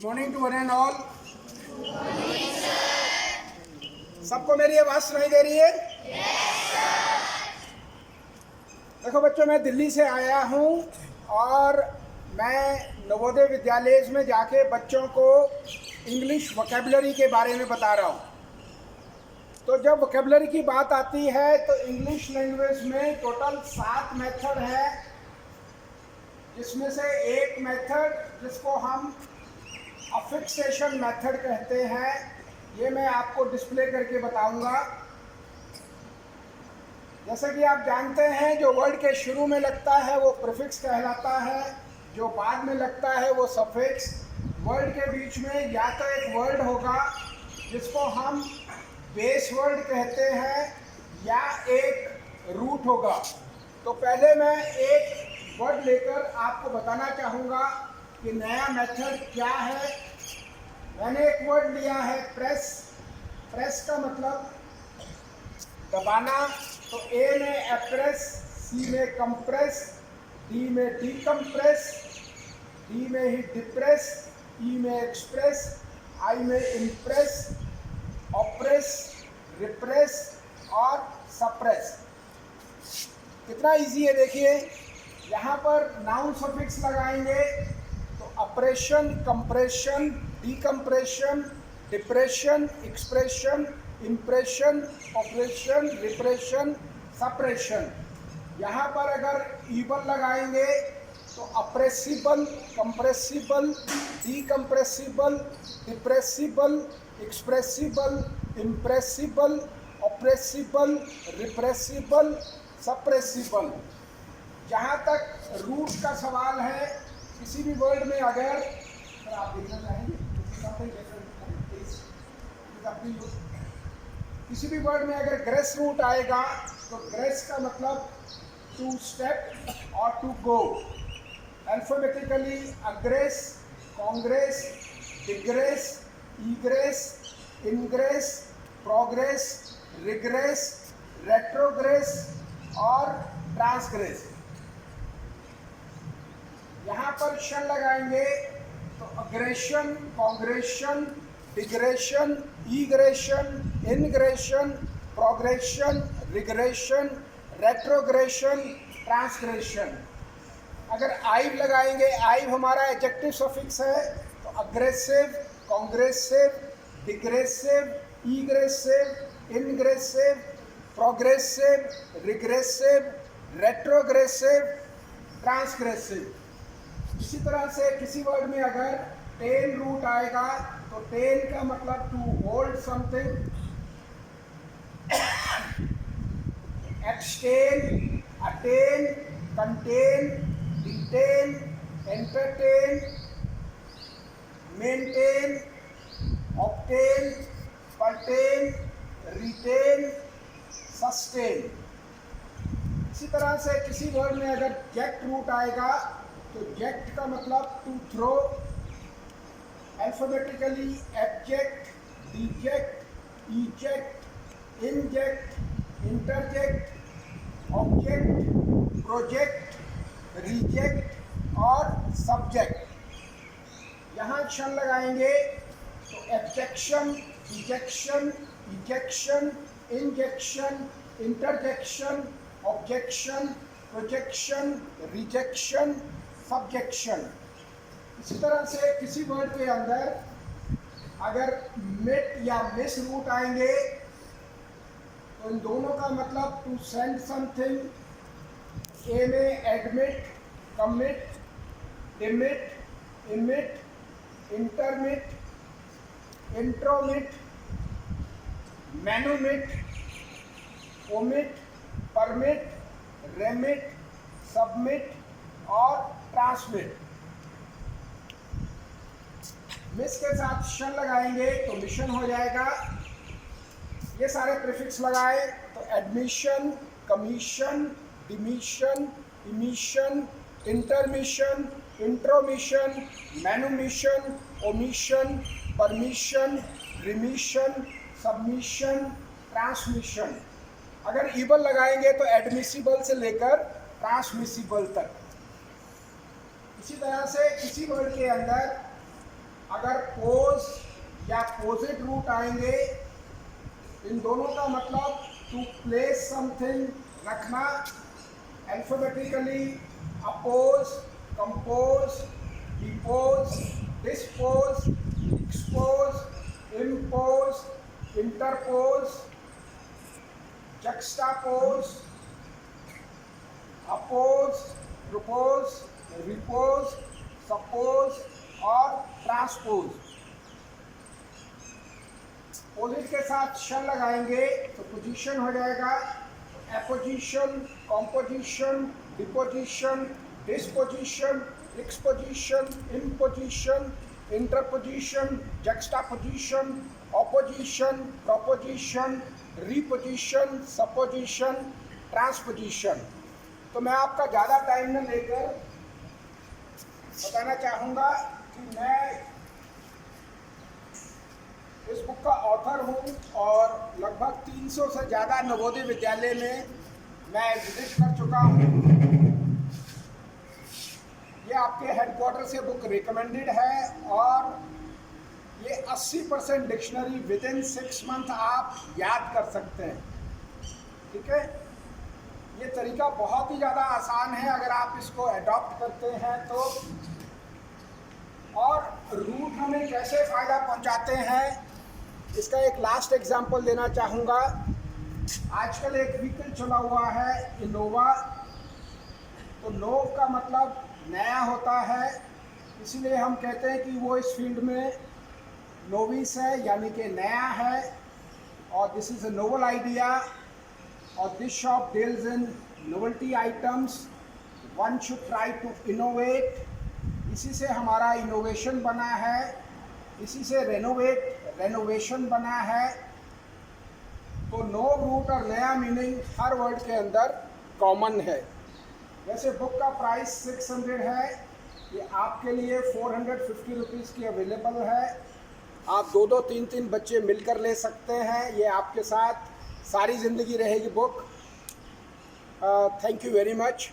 Morning to one and all. सबको मेरी आवाज़ सुनाई दे रही है? देखो बच्चों, मैं दिल्ली से आया हूँ और मैं नवोदय विद्यालय में जाके बच्चों को इंग्लिश वोकेबलरी के बारे में बता रहा हूँ। तो जब वोकेबलरी की बात आती है तो इंग्लिश लैंग्वेज में टोटल 7 मेथड है, जिसमें से एक मेथड जिसको हम अफिक्सेशन मेथड कहते हैं, ये मैं आपको डिस्प्ले करके बताऊंगा। जैसे कि आप जानते हैं, जो वर्ड के शुरू में लगता है वो प्रीफिक्स कहलाता है, जो बाद में लगता है वो सफिक्स। वर्ड के बीच में या तो एक वर्ड होगा जिसको हम बेस वर्ड कहते हैं या एक रूट होगा। तो पहले मैं एक वर्ड लेकर आपको बताना चाहूँगा कि नया मेथड क्या है। मैंने एक वर्ड लिया है प्रेस। प्रेस का मतलब दबाना। तो ए में एप्रेस, सी में कंप्रेस, डी में डीकम्प्रेस, डी में ही डिप्रेस, ई में एक्सप्रेस, आई में इम्प्रेस, ऑप्रेस, रिप्रेस और सप्रेस। कितना इजी है देखिए। यहाँ पर नाउन सफिक्स लगाएंगे तो operation, compression, decompression, depression, expression, impression, operation, repression, suppression. यहाँ पर अगर ईबल लगाएंगे तो अप्रेसिबल, कंप्रेसिबल, डीकम्प्रेसिबल, डिप्रेसिबल, एक्सप्रेसिबल, इम्प्रेसिबल, ऑपरेसिबल, रिप्रेसिबल, सप्रेसिबल। जहाँ तक रूट का सवाल है, किसी भी वर्ड में अगर आप देखना चाहेंगे किसी भी वर्ड में अगर ग्रेस रूट आएगा तो ग्रेस का मतलब टू स्टेप और to go. Alphabetically aggress, congress, digress, egress, ingress, progress, regress, retrogress और ट्रांसग्रेस। यहाँ पर शन लगाएंगे तो aggression, congression, digression, egression, ingression, progression, regression, retrogression, transgression. अगर आइव लगाएंगे, आइव हमारा एडजेक्टिव सफिक्स है, तो aggressive, congressive, digressive, egressive, ingressive, progressive, regressive, retrogressive, transgressive. इसी तरह से किसी वर्ड में अगर टेल रूट आएगा तो टेल का मतलब to hold something. Extend, attain, contain, detain, entertain, maintain, obtain, pertain, retain, sustain. इसी तरह से किसी वर्ड में अगर जेक्ट रूट आएगा तो जेक्ट का मतलब to throw. Alphabetically abject, deject, eject, inject, interject, object, project, reject और सब्जेक्ट। यहाँ क्षण लगाएंगे तो abjection, dejection, ejection, injection, interjection, objection, projection, rejection, subjection. इसी तरह से किसी वर्ड के अंदर अगर मिट या मिस रूट आएंगे तो इन दोनों का मतलब टू सेंड समथिंग। ए में admit, commit, demit, emit, intermit, intromit, manumit, omit, permit, remit, submit और ट्रांसमिट। मिस के साथ शन लगाएंगे तो मिशन हो जाएगा। ये सारे प्रीफिक्स लगाए तो admission, commission, demission, emission, intermission, intromission, manumission, omission, permission, remission, submission, transmission. अगर ईबल लगाएंगे तो एडमिसिबल से लेकर ट्रांसमिसिबल तक। इसी तरह से किसी वर्ड के अंदर अगर पोज या पोजिट रूट आएंगे, इन दोनों का मतलब टू प्लेस समथिंग, रखना, alphabetically appose, compose, depose, dispose, expose, impose, interpose, juxtapose, oppose, propose, repose, suppose और ट्रांसपोज। पोजिट के साथ शन लगाएंगे तो पोजीशन हो जाएगा apposition, composition, deposition, disposition, exposition, imposition, interposition, juxtaposition, opposition, proposition, reposition, supposition, transposition. तो मैं आपका ज़्यादा टाइम न लेकर बताना चाहूँगा कि मैं इस बुक का ऑथर हूँ और लगभग 300 से ज़्यादा नवोदय विद्यालय में मैं विजिट कर चुका हूँ। ये आपके हेडक्वार्टर से बुक रिकमेंडेड है और ये 80% डिक्शनरी विद इन 6 मंथ आप याद कर सकते हैं। ठीक है, ये तरीका बहुत ही ज़्यादा आसान है अगर आप इसको अडॉप्ट करते हैं तो। और रूट हमें कैसे फ़ायदा पहुंचाते हैं, इसका एक लास्ट एग्जांपल देना चाहूँगा। आजकल एक व्हीकल चला हुआ है इनोवा, तो नोव का मतलब नया होता है, इसीलिए हम कहते हैं कि वो इस फील्ड में नोविस है, यानी कि नया है। और this is a novel idea और this shop deals in novelty items. One should try to innovate. इसी से हमारा इनोवेशन बना है, इसी से रेनोवेशन बना है। तो नो रूट और नया मीनिंग हर वर्ड के अंदर कॉमन है। वैसे बुक का प्राइस 600 है, ये आपके लिए 450 रुपीज़ की अवेलेबल है। आप 2-2, 3-3 बच्चे मिलकर ले सकते हैं, ये आपके साथ सारी ज़िंदगी रहेगी book. Thank you very much.